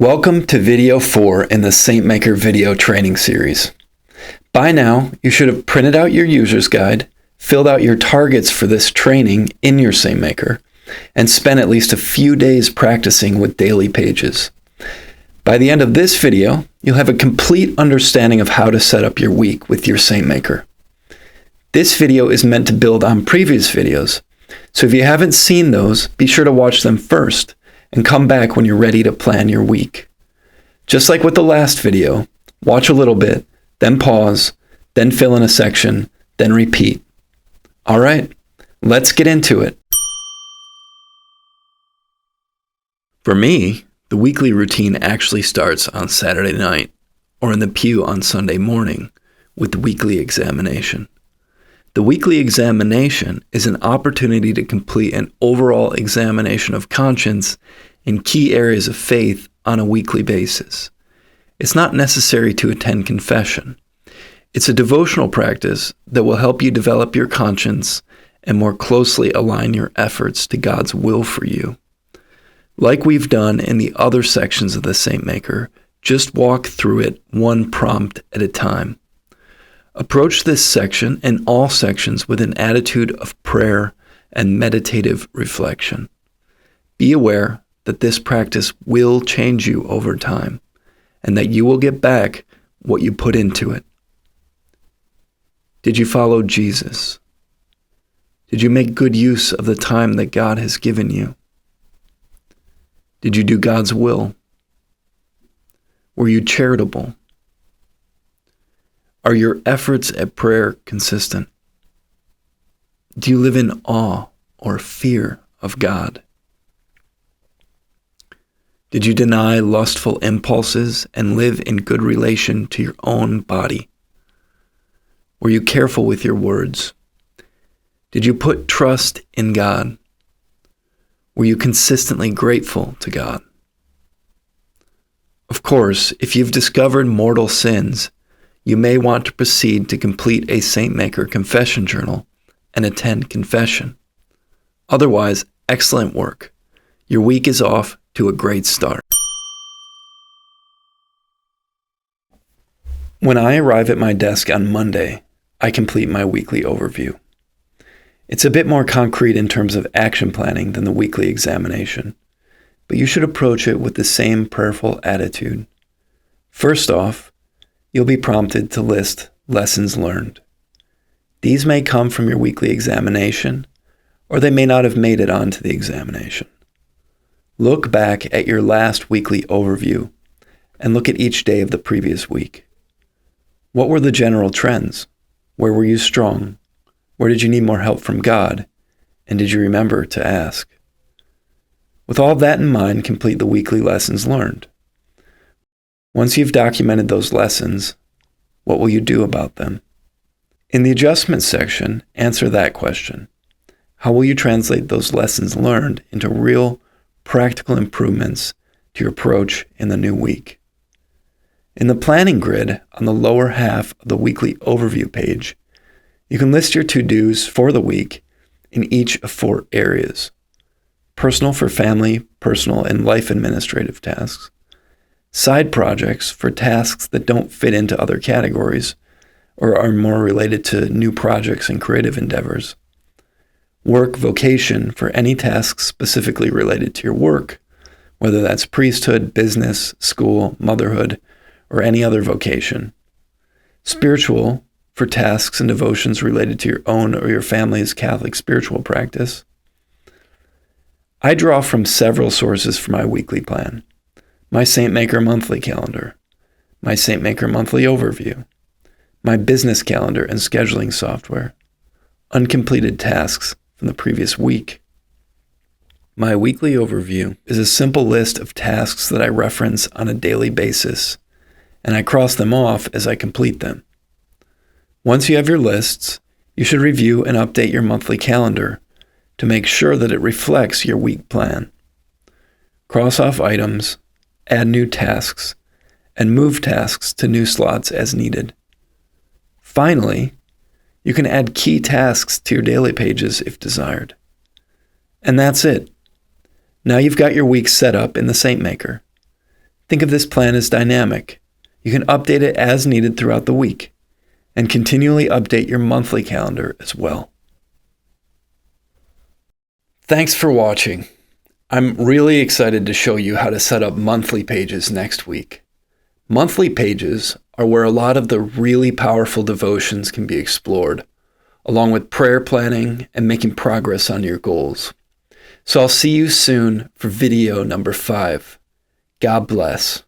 Welcome to video 4 in the Saintmaker video training series. By now, you should have printed out your user's guide, filled out your targets for this training in your Saintmaker, and spent at least a few days practicing with daily pages. By the end of this video, you'll have a complete understanding of how to set up your week with your Saintmaker. This video is meant to build on previous videos, so if you haven't seen those, be sure to watch them first and come back when you're ready to plan your week. Just like with the last video, watch a little bit, then pause, then fill in a section, then repeat. All right, let's get into it. For me, the weekly routine actually starts on Saturday night or in the pew on Sunday morning with the weekly examination. The weekly examination is an opportunity to complete an overall examination of conscience in key areas of faith on a weekly basis. It's not necessary to attend confession. It's a devotional practice that will help you develop your conscience and more closely align your efforts to God's will for you. Like we've done in the other sections of the Saintmaker, just walk through it one prompt at a time. Approach this section and all sections with an attitude of prayer and meditative reflection. Be aware that this practice will change you over time and that you will get back what you put into it. Did you follow Jesus? Did you make good use of the time that God has given you? Did you do God's will? Were you charitable? Are your efforts at prayer consistent? Do you live in awe or fear of God? Did you deny lustful impulses and live in good relation to your own body? Were you careful with your words? Did you put trust in God? Were you consistently grateful to God? Of course, if you've discovered mortal sins, you may want to proceed to complete a Saintmaker confession journal and attend confession. Otherwise, excellent work. Your week is off to a great start. When I arrive at my desk on Monday, I complete my weekly overview. It's a bit more concrete in terms of action planning than the weekly examination, but you should approach it with the same prayerful attitude. First off, you'll be prompted to list lessons learned. These may come from your weekly examination, or they may not have made it onto the examination. Look back at your last weekly overview and look at each day of the previous week. What were the general trends? Where were you strong? Where did you need more help from God? And did you remember to ask? With all that in mind, complete the weekly lessons learned. Once you've documented those lessons, what will you do about them? In the adjustment section, answer that question. How will you translate those lessons learned into real, practical improvements to your approach in the new week? In the planning grid on the lower half of the weekly overview page, you can list your to-dos for the week in each of 4 areas: personal for family, personal, and life administrative tasks; side projects for tasks that don't fit into other categories or are more related to new projects and creative endeavors; work vocation for any tasks specifically related to your work, whether that's priesthood, business, school, motherhood, or any other vocation; spiritual for tasks and devotions related to your own or your family's Catholic spiritual practice. I draw from several sources for my weekly plan: my Saintmaker monthly calendar, my Saintmaker monthly overview, my business calendar and scheduling software, uncompleted tasks from the previous week. My weekly overview is a simple list of tasks that I reference on a daily basis, and I cross them off as I complete them. Once you have your lists, you should review and update your monthly calendar to make sure that it reflects your week plan. Cross off items, add new tasks, and move tasks to new slots as needed. Finally, You can add key tasks to your daily pages if desired. And that's it. Now you've got your week set up in the Saintmaker. Think of this plan as dynamic. You can update it as needed throughout the week, and continually update your monthly calendar as well. Thanks for watching. I'm really excited to show you how to set up monthly pages next week. Monthly pages are where a lot of the really powerful devotions can be explored, along with prayer planning and making progress on your goals. So I'll see you soon for video number 5. God bless.